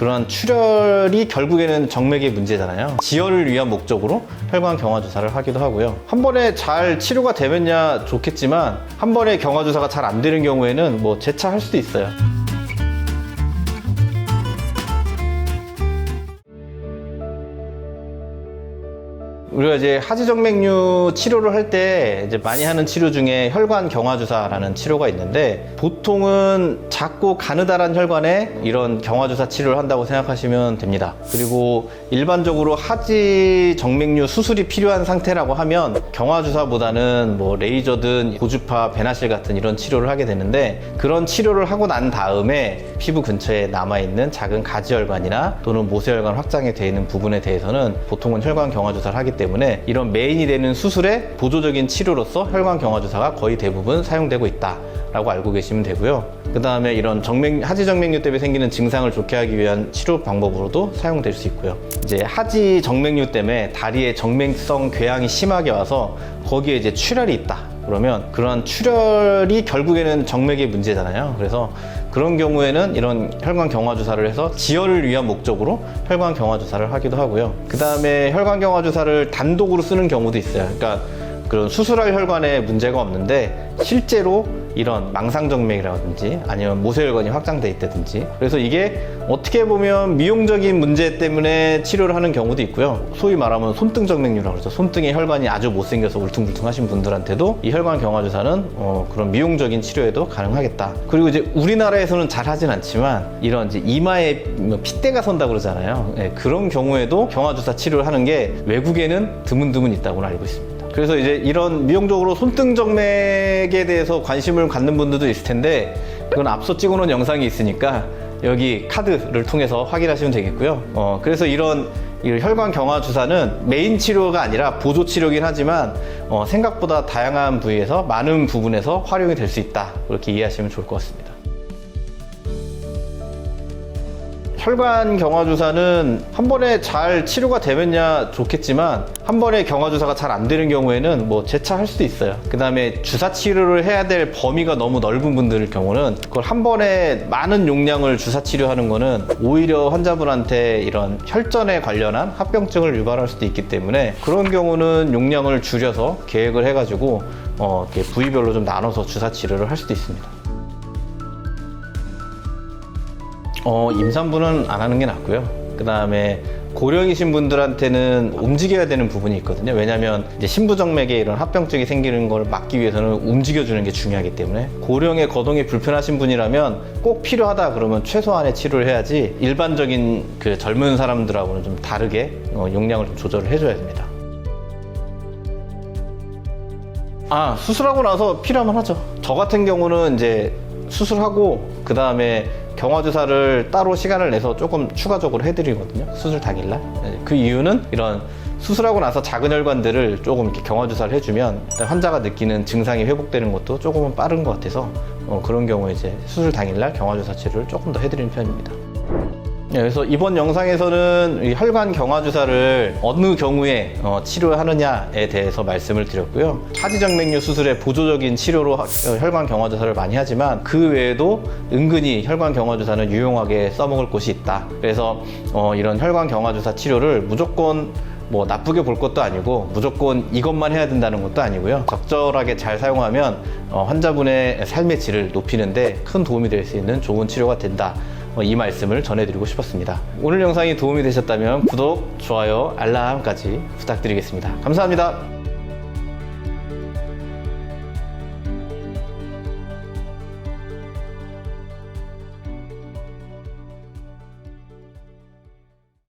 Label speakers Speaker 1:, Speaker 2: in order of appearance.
Speaker 1: 그런 출혈이 결국에는 정맥의 문제잖아요. 지혈을 위한 목적으로 혈관 경화 주사를 하기도 하고요. 한 번에 잘 치료가 되면야 좋겠지만 한 번에 경화 주사가 잘 안 되는 경우에는 뭐 재차할 수도 있어요. 우리가 이제 하지정맥류 치료를 할 때 이제 많이 하는 치료 중에 혈관 경화 주사라는 치료가 있는데, 보통은 작고 가느다란 혈관에 이런 경화 주사 치료를 한다고 생각하시면 됩니다. 그리고 일반적으로 하지정맥류 수술이 필요한 상태라고 하면 경화 주사보다는 뭐 레이저든 고주파, 베나실 같은 이런 치료를 하게 되는데, 그런 치료를 하고 난 다음에 피부 근처에 남아있는 작은 가지혈관이나 또는 모세혈관 확장이 되어 있는 부분에 대해서는 보통은 혈관 경화 주사를 하기 때문에 이런 메인이 되는 수술의 보조적인 치료로서 혈관 경화 주사가 거의 대부분 사용되고 있다 라고 알고 계시면 되고요. 그 다음에 이런 하지정맥류 때문에 생기는 증상을 좋게 하기 위한 치료 방법으로도 사용될 수 있고요. 이제 하지정맥류 때문에 다리에 정맥성 궤양이 심하게 와서 거기에 이제 출혈이 있다 그러면, 그런 출혈이 결국에는 정맥의 문제잖아요. 그래서 그런 경우에는 이런 혈관 경화 주사를 해서 지혈을 위한 목적으로 혈관 경화 주사를 하기도 하고요. 그 다음에 혈관 경화 주사를 단독으로 쓰는 경우도 있어요. 그러니까 그런 수술할 혈관에 문제가 없는데 실제로 이런 망상정맥이라든지 아니면 모세혈관이 확장돼 있다든지, 그래서 이게 어떻게 보면 미용적인 문제 때문에 치료를 하는 경우도 있고요. 소위 말하면 손등정맥류라고 그러죠. 손등에 혈관이 아주 못생겨서 울퉁불퉁 하신 분들한테도 이 혈관 경화 주사는 그런 미용적인 치료에도 가능하겠다. 그리고 이제 우리나라에서는 잘 하진 않지만 이런 이제 이마에 핏대가 선다 그러잖아요. 네, 그런 경우에도 경화 주사 치료를 하는 게 외국에는 드문드문 있다고 알고 있습니다. 그래서 이제 이런 미용적으로 손등정맥에 대해서 관심을 갖는 분들도 있을 텐데, 그건 앞서 찍어놓은 영상이 있으니까 여기 카드를 통해서 확인하시면 되겠고요. 그래서 이런 혈관 경화 주사는 메인 치료가 아니라 보조 치료긴 하지만 생각보다 다양한 부위에서 많은 부분에서 활용이 될 수 있다, 그렇게 이해하시면 좋을 것 같습니다. 혈관 경화 주사는 한 번에 잘 치료가 되면야 좋겠지만 한 번에 경화 주사가 잘 안 되는 경우에는 뭐 재차할 수도 있어요. 그 다음에 주사 치료를 해야 될 범위가 너무 넓은 분들 경우는 그걸 한 번에 많은 용량을 주사 치료하는 거는 오히려 환자분한테 이런 혈전에 관련한 합병증을 유발할 수도 있기 때문에, 그런 경우는 용량을 줄여서 계획을 해가지고 이렇게 부위별로 좀 나눠서 주사 치료를 할 수도 있습니다. 임산부는 안 하는 게 낫고요. 그 다음에 고령이신 분들한테는 움직여야 되는 부분이 있거든요. 왜냐하면 이제 신부정맥에 이런 합병증이 생기는 걸 막기 위해서는 움직여주는 게 중요하기 때문에, 고령의 거동이 불편하신 분이라면 꼭 필요하다 그러면 최소한의 치료를 해야지, 일반적인 그 젊은 사람들하고는 좀 다르게 용량을 좀 조절을 해줘야 됩니다. 수술하고 나서 필요하면 하죠. 저 같은 경우는 이제 수술하고 그 다음에 경화 주사를 따로 시간을 내서 조금 추가적으로 해드리거든요. 수술 당일날. 그 이유는 이런 수술하고 나서 작은 혈관들을 조금 이렇게 경화 주사를 해주면 환자가 느끼는 증상이 회복되는 것도 조금은 빠른 것 같아서 그런 경우에 이제 수술 당일날 경화 주사 치료를 조금 더 해드리는 편입니다. 그래서 이번 영상에서는 이 혈관 경화 주사를 어느 경우에 치료하느냐에 대해서 말씀을 드렸고요. 하지정맥류 수술의 보조적인 치료로 혈관 경화 주사를 많이 하지만 그 외에도 은근히 혈관 경화 주사는 유용하게 써먹을 곳이 있다. 그래서 이런 혈관 경화 주사 치료를 무조건 뭐 나쁘게 볼 것도 아니고 무조건 이것만 해야 된다는 것도 아니고요. 적절하게 잘 사용하면 환자분의 삶의 질을 높이는데 큰 도움이 될 수 있는 좋은 치료가 된다. 이 말씀을 전해드리고 싶었습니다. 오늘 영상이 도움이 되셨다면 구독, 좋아요, 알람까지 부탁드리겠습니다. 감사합니다.